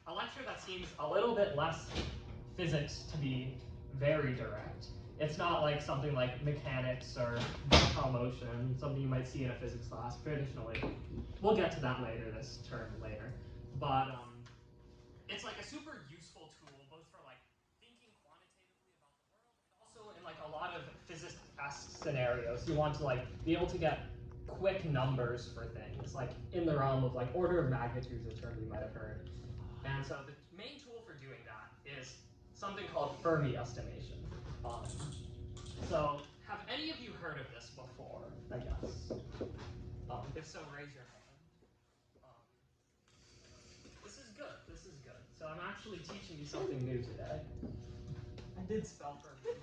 a lecture that seems a little bit less physics to be very direct. It's not like something like mechanics or vehicle motion, something you might see in a physics class traditionally. We'll get to that later, this term later. But it's like a super useful tool, both for like thinking quantitatively about the world, and also in like a lot of physics-esque scenarios. You want to like be able to get quick numbers for things, like in the realm of like order of magnitude is a term you might have heard. And so the main tool for doing that is something called Fermi estimation. So have any of you heard of this before, I guess? If so, raise your hand. This is good, this is good. So I'm actually teaching you something new today. I did spell Fermi.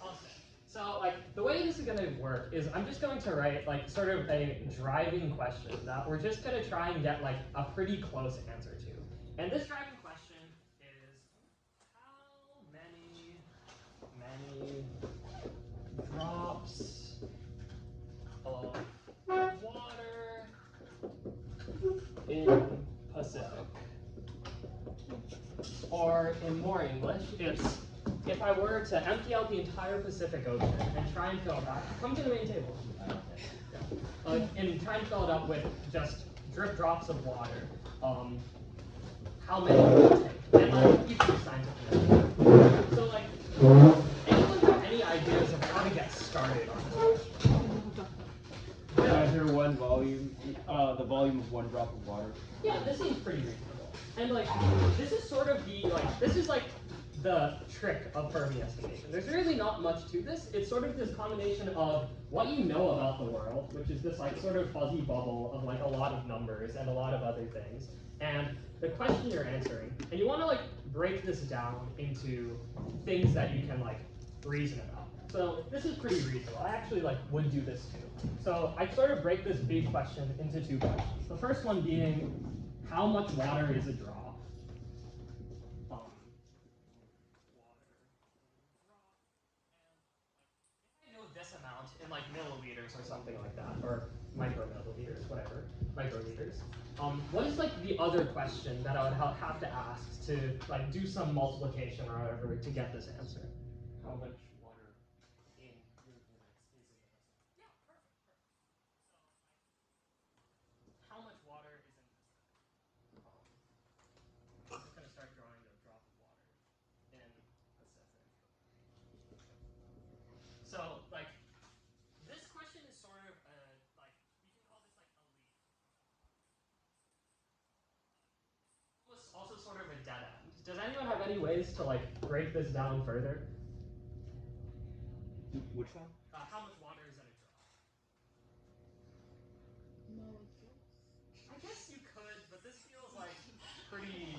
Okay. So like the way this is going to work is I'm just going to write like sort of a driving question that we're just going to try and get like a pretty close answer to. And this driving question is how many drops of water in Pacific? Or in more English, it's if I were to empty out the entire Pacific Ocean and try and fill that, come to the main table. And try and fill it up with just drip drops of water. How many would it take? And like, you can do scientific. So like, anyone have any ideas of how to get started on this? Measure one volume, the volume of one drop of water. Yeah, this seems pretty reasonable. And like, this is sort of this is like the trick of Fermi estimation. There's really not much to this. It's sort of this combination of what you know about the world, which is this like sort of fuzzy bubble of like a lot of numbers and a lot of other things, and the question you're answering. And you want to like break this down into things that you can like reason about. So this is pretty reasonable. I actually like would do this too. So I sort of break this big question into two questions. The first one being, how much water is a drop? This amount in like milliliters or something like that, or micromilliliters, whatever, microliters. What is like the other question that I would have to ask to like do some multiplication or whatever to get this answer? How much water in units is in this? Yeah, perfect. So how much water is in this? I'm just gonna start drawing a drop of water in Pacific. So like this question is sort of like you can call this like a leap. Also sort of a dead end. Does anyone have any ways to like break this down further? Which one? How much water is in a drop? Molecules. I guess you could, but this feels like pretty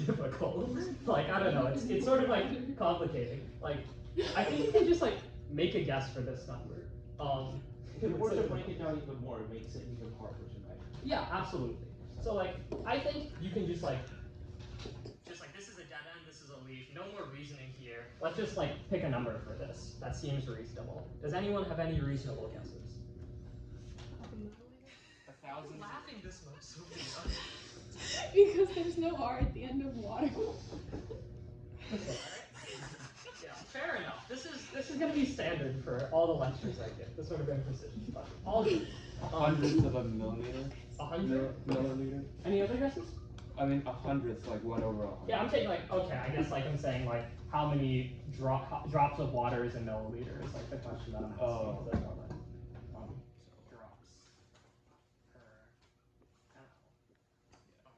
difficult. Like I don't know, it's sort of like complicated. Like I think you can just like make a guess for this number. If you were to break it down even more, it makes it even harder to measure. Yeah, absolutely. So like I think you can just like this is a dead end, this is a leaf, no more reasoning here. Let's just like pick a number for this. That seems reasonable. Does anyone have any reasonable guesses? 1,000. Laughing this much, Sophia. Because there's no R at the end of water. Yeah, fair enough. This is going to be standard for all the lectures I give. This sort of imprecision, but all good. Hundredths of a millimeter. 100 milliliter. Any other guesses? I mean, a hundredth, like 1 over 100. Yeah, I'm saying like okay. I guess like I'm saying like how many drops of water is in milliliters? Like the question that I'm asking. Oh. Drops per ml.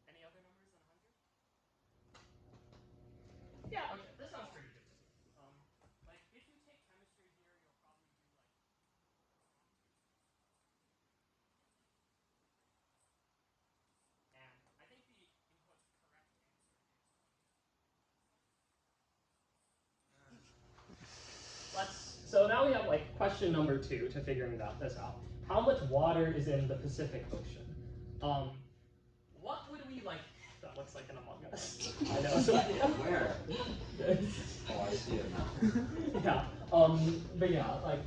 Any other numbers than 100? Yeah. Okay. This sounds pretty good to me. Like if you take chemistry here, you'll probably do like. And I think the input correct answer is. So now we have like question number 2 to figuring this out. How much water is in the Pacific Ocean? What would we like? That looks like an Among Us. I know. So, Where? Oh, I see it now. Yeah. But yeah, like,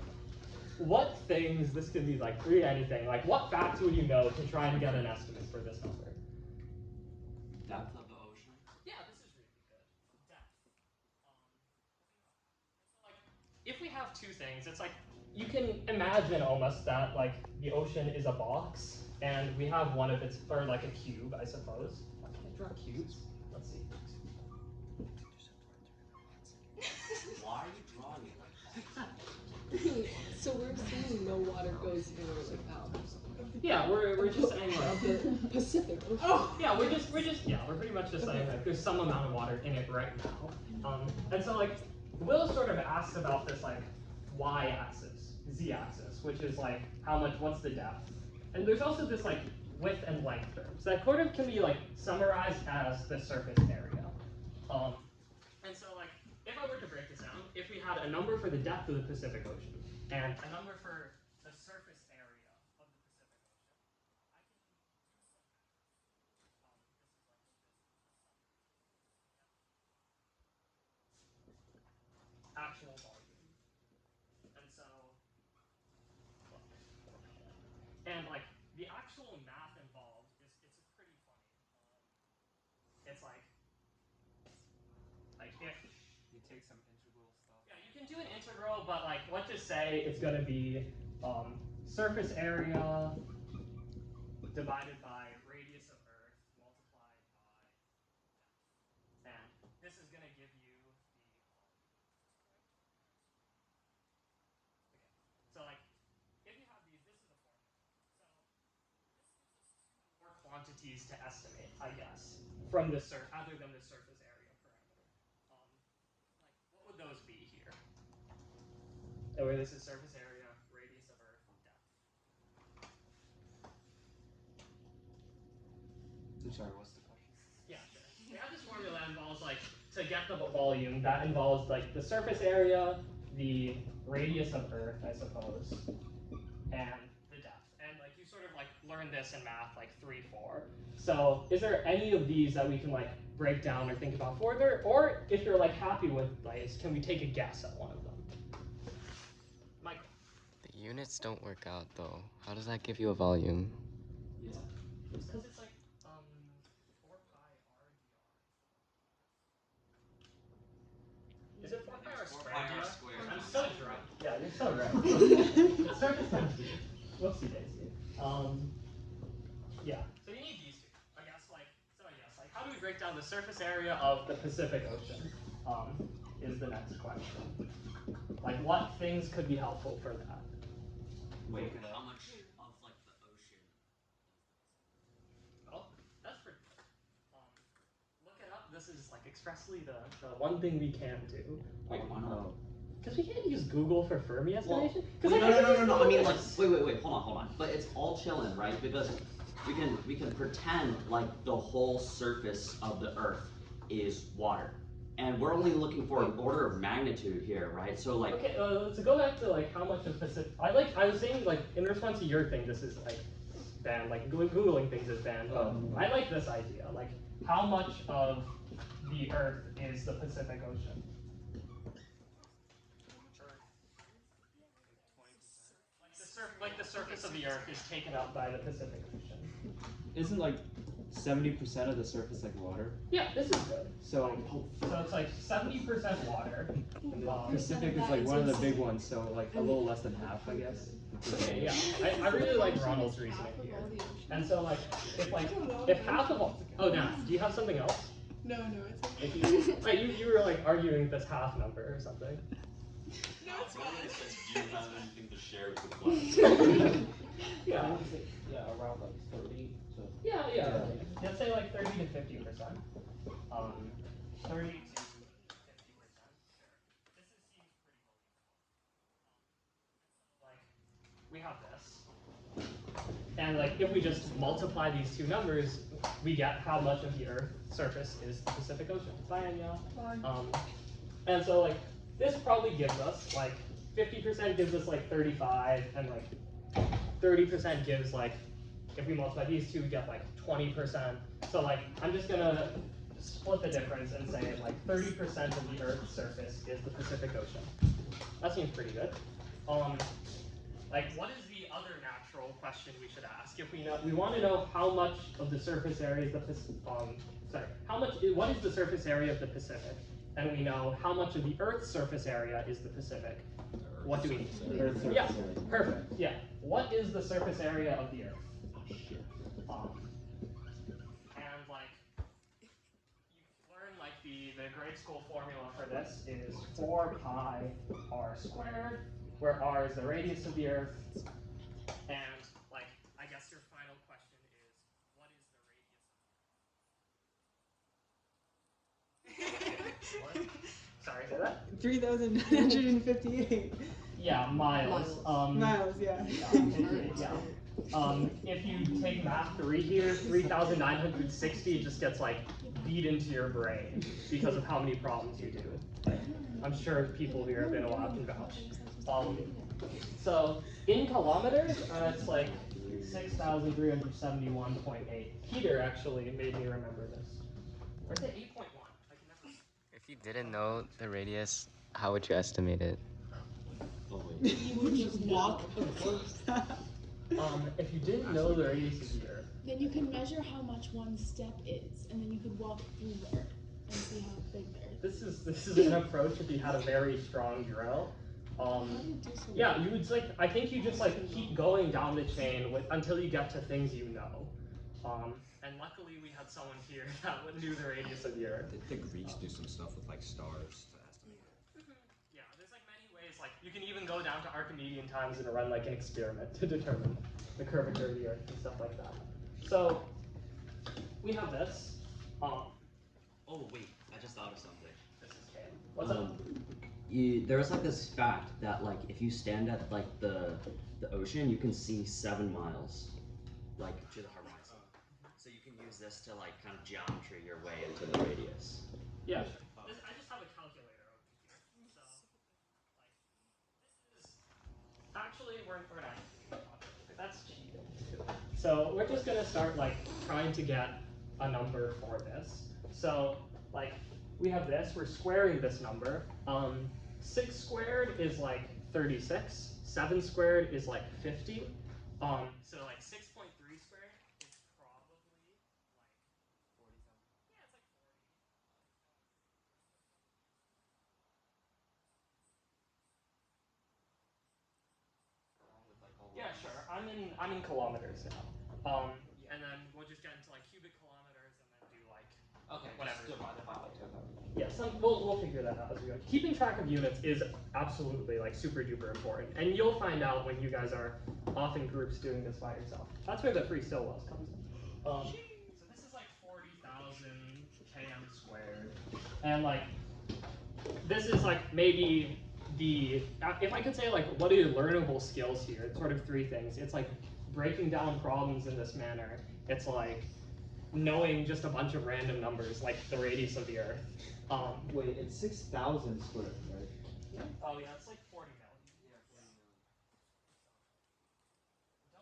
what things? This could be like really anything. Like, what facts would you know to try and get an estimate for this number? Depth of the ocean? Yeah, this is really good. Depth. So like, if we have two things, it's like you can imagine almost that like the ocean is a box, and we have one of its, or like a cube, I suppose. Can I draw cubes? Let's see. Why are you drawing it like that? So we're assuming no water goes in or like out. Yeah, we're just saying like The Pacific Ocean. oh yeah, we're pretty much just saying like there's some amount of water in it right now. And so like Will sort of asked about this like y-axis, z-axis, which is like how much, what's the depth, and there's also this like width and length terms that sort of can be like summarized as the surface area. And so like if I were to break this down, if we had a number for the depth of the Pacific Ocean and a number for the surface area of the Pacific Ocean, I can do some math. This is like actual volume. And so, and like the actual math involved is it's pretty funny. It's like if You take some integral stuff. yeah, you can do an integral, but like let's just say it's going to be surface area divided by radius of Earth multiplied by depth. And this is going to give you the okay. So like if you have these, this is the formula. So this gives us two more quantities to estimate, I guess, from the other than the surface area parameter. Like what would those be here? Where this is surface area, radius of Earth, depth. I'm sorry, what's the question? Yeah, sure. We have this formula that involves like to get the volume that involves like the surface area, the radius of Earth, I suppose, and the depth. And like you sort of like learn this in math like 3-4. So is there any of these that we can like break down or think about further? Or if you're like happy with these, can we take a guess at one of them? Michael. The units don't work out though. How does that give you a volume? Yeah. It's because it's like 4 pi r dr. Is it 4 pi r 4 squared? pi r squared. I'm so drunk. Yeah, you're so right. Surface density. Whoopsie daisy. Yeah. So you need these two. I guess like how do we break down the surface area of the Pacific Ocean? Is the next question. Like what things could be helpful for that? Wait, how much of like the ocean is the Pacific? Oh, that's pretty good. Look it up. This is like expressly the one thing we can do. Wait, why not? Because we can't use Google for Fermi estimation. Well, no. I mean, like, wait. Hold on. But it's all chilling, right? Because we can pretend like the whole surface of the Earth is water, and we're only looking for an order of magnitude here, right? So like. Okay, to go back to like how much of Pacific. I was saying like in response to your thing, this is like banned. Like Googling things is banned. But I like this idea. Like how much of the Earth is the Pacific Ocean? Like the surface of the Earth is taken up by the Pacific Ocean. Isn't like 70% of the surface like water? Yeah, this is good. So it's like 70% water. Pacific is like one of the big ones, so like a little less than half, I guess. Okay, yeah. I really like Ronald's reasoning here. And so like if half of all, oh now, do you have something else? No, it's okay. Wait, you were like arguing this half number or something. No, it's fine. Do you have anything to share with the class? Yeah. Yeah, around like 30 to. Yeah. Let's say like 30 to 50%. 30 to 50%. Sure. This seems pretty believable. Like we have this. And like if we just multiply these two numbers, we get how much of the Earth's surface is the Pacific Ocean. Bye, Anya. And so like this probably gives us like 50% gives us like 35, and like 30% gives like, if we multiply these two, we get like 20%. So like I'm just gonna split the difference and say like 30% of the Earth's surface is the Pacific Ocean. That seems pretty good. Like what is the other natural natural question we should ask. If we want to know how much of the surface area is the what is the surface area of the Pacific, and we know how much of the Earth's surface area is the Pacific. What do we need? Earth's surface Yeah, area. perfect. Yeah. What is the surface area of the Earth? And like you've learned, like the grade school formula for this is 4 pi r squared, where r is the radius of the Earth. And like I guess your final question is, what is the radius of the Earth? What? Sorry, say that? 3,958 Yeah, miles. miles. Yeah. If you take math 3 here, 3,960 just gets like beat into your brain because of how many problems you do. I'm sure people here have been a while can vouch. So in kilometers, it's like 6,371.8. Peter actually made me remember this. Or is it 8.1? I can never. If you didn't know the radius, how would you estimate it? You would just walk across that. If you didn't know the radius of the Earth, Then you can measure how much one step is, and then you could walk through there and see how big the Earth is. this is an approach if you had a very strong drill. Yeah, you would I think you just keep going down the chain until you get to things you know. And luckily we had someone here that knew the radius of the Earth. The Greeks do some stuff with like stars to estimate it. Yeah, there's many ways. You can even go down to Archimedean times and run an experiment to determine the curvature of the Earth and stuff like that. So we have this. Oh wait, I just thought of something. This is Cam. What's up? There's this fact that if you stand at the ocean, you can see 7 miles to the horizon. So you can use this to kind of geometry your way into the radius. Yeah, sure. I just have a calculator open here. So this is actually we're not using a calculator. That's cheating. So we're just gonna start trying to get a number for this. So we have this. We're squaring this number. 6 squared is 36. 7 squared is 50. So 6.3 squared is probably 40 something. Yeah, it's 40. Yeah, sure. I'm in kilometers now. And then we'll just get into cubic kilometers and then do whatever. Yeah, we'll figure that out as we go. Keeping track of units is absolutely super duper important, and you'll find out when you guys are off in groups doing this by yourself. That's where the free still wells comes in. So this is 40,000 km squared, and this is maybe if I could say what are your learnable skills here, it's sort of 3 things. It's breaking down problems in this manner. It's knowing just a bunch of random numbers, the radius of the Earth. Wait, it's 6,000 squared, right? Oh yeah, it's 40 million. Yeah, 40 million. A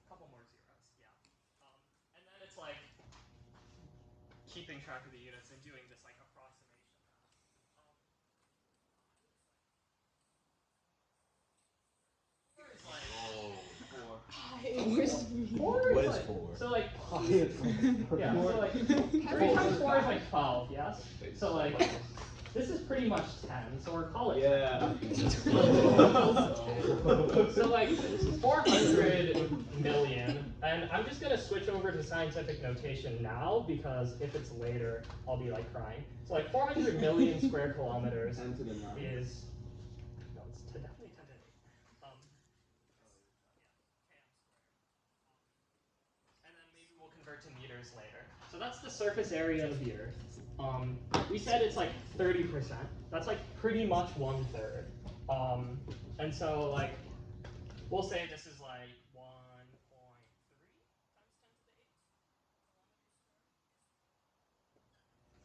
couple more zeros, yeah. And then it's keeping track of the units and doing this approximation math. What is 4? So yeah, so 3 times 4 is 12, yes? So this is pretty much 10, so we're calling it. Yeah. So 400 million, and I'm just gonna switch over to scientific notation now because if it's later, I'll be crying. So 400 million square kilometers 10 to the 9. is, no, it's definitely 10 to the 8. And then maybe we'll convert to meters later. So that's the surface area of the Earth. We said it's 30%. That's pretty much 1/3. And so we'll say this is 1.3 times 10 to the 8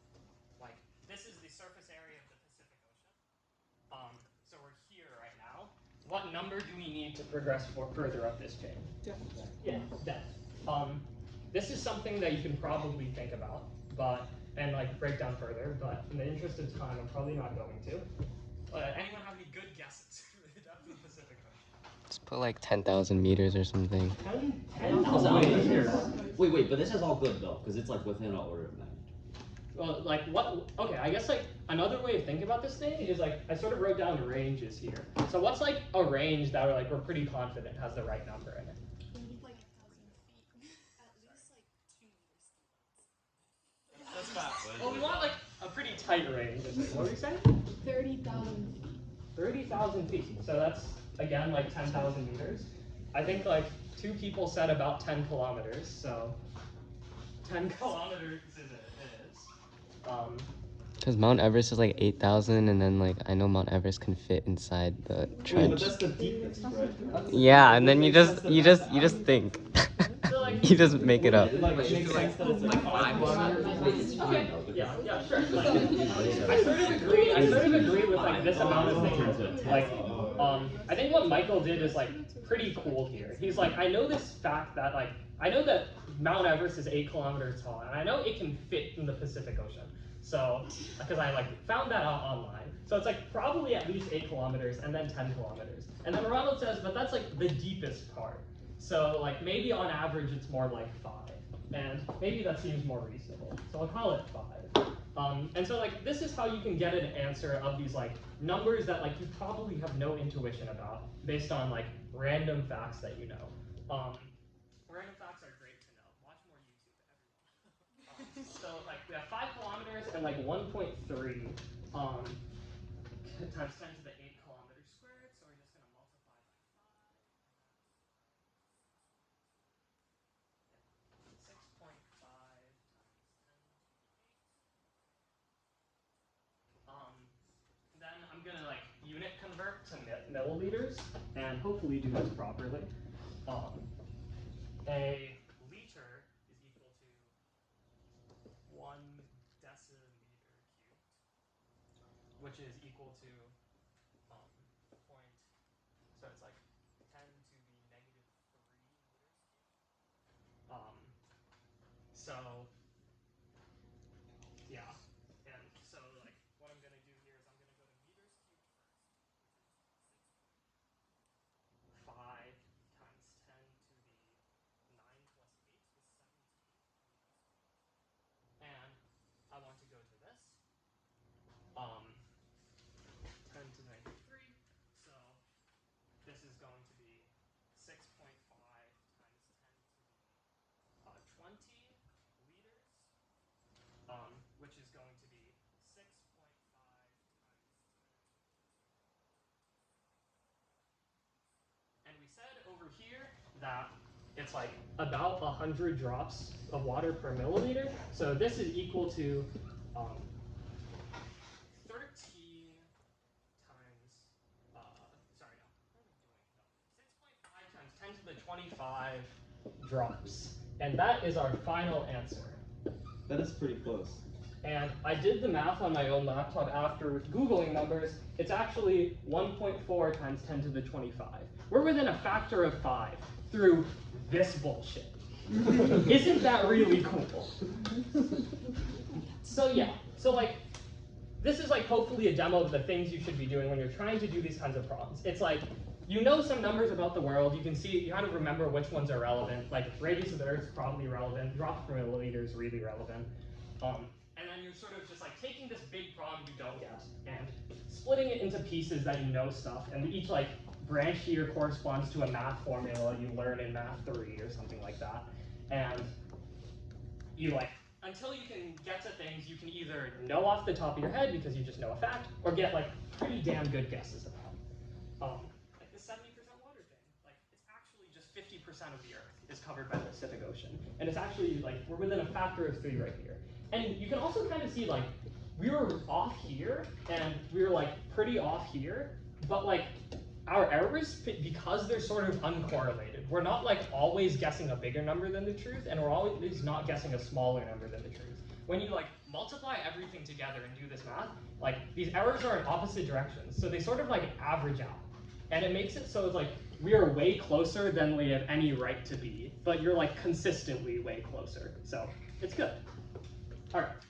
kilometers squared. This is the surface area of the Pacific Ocean. So we're here right now. What number do we need to progress further up this chain? Depth. Yeah, depth. This is something that you can probably think about, and break down further, but in the interest of time, I'm probably not going to. Anyone have any good guesses for the depth of the Pacific Ocean? It's put like 10,000 meters or something. 10,000 meters. Wait, but this is all good though, because it's like within an order of magnitude. Well, like what? Okay, I guess like another way of thinking about this thing is like I sort of wrote down ranges here. So what's like a range that we're pretty confident has the right number in it? Like 1,000 feet. At least like 2 meters. That's not. Well, we want like a pretty tight range. What were you saying? 30,000 feet. 30,000 feet. So that's again like 10,000 meters. I think like 2 people said about 10 kilometers. So 10 kilometers is it is. Because Mount Everest is like 8,000, and then like I know Mount Everest can fit inside the trench. But that's the deepest, right? Yeah, and then you just think. You just make it up. Like, it makes sense that it's like 5 kilometers. It's fine though. Yeah, sure. Like, I sort of agree with like this amount of things. Like, I think what Michael did is like pretty cool here. He's like, I know this fact that like I know that Mount Everest is 8 kilometers tall, and I know it can fit in the Pacific Ocean. So, because I like found that out online. So it's like probably at least 8 kilometers and then 10 kilometers. And then Ronald says, but that's like the deepest part. So like maybe on average it's more like 5. And maybe that seems more reasonable. So I'll call it 5. And so like this is how you can get an answer of these like numbers that like you probably have no intuition about based on like random facts that you know. Random facts are great to know. Watch more YouTube, everyone. So like we have 5 kilometers and like 1.3 times 10 to the 8 kilometers squared. So we're just gonna multiply by 5. 6.5 times 10 to the 8. Then I'm gonna like unit convert to milliliters and hopefully do this properly. A liter is equal to 1 deciliter cubed, which is equal to point. So it's like 10 to the negative 3 meters cubed. So yeah, and so like what I'm gonna do here is I'm gonna go to meters cubed first, which is 5 times 10 to the 9 plus 8 is 17 meters cubed. And I want to go to this. 10 to the negative 3. So this is going to be 6.5 times 10 to the 20 liters, which is going to be 6.5 times 10. And we said over here that it's like about 100 drops of water per milliliter. So this is equal to 13 times, sorry, no, what am I doing? No, 6.5 times 10 to the 25 drops. And that is our final answer. That is pretty close. And I did the math on my own laptop after with Googling numbers. It's actually 1.4 times 10 to the 25. We're within a factor of 5 through this bullshit. Isn't that really cool? So yeah, so like, this is like hopefully a demo of the things you should be doing when you're trying to do these kinds of problems. It's like, you know some numbers about the world, you can see, you kind of remember which ones are relevant, like radius of the Earth is probably relevant, drops per milliliter is really relevant. And then you're sort of just like taking this big problem you don't get and splitting it into pieces that you know stuff, and each like branch here corresponds to a math formula you learn in math 3 or something like that. And you like, until you can get to things you can either know off the top of your head because you just know a fact, or get like pretty damn good guesses about. Like the 70% water thing, like it's actually just 50% of the Earth is covered by the Pacific Ocean, and it's actually like we're within a factor of 3 right here. And you can also kind of see like we were off here and we were like pretty off here, but like our errors, because they're sort of uncorrelated, we're not like always guessing a bigger number than the truth, and we're always not guessing a smaller number than the truth. When you like multiply everything together and do this math, like these errors are in opposite directions, so they sort of like average out. And it makes it so it's like we are way closer than we have any right to be, but you're like consistently way closer. So it's good. All right.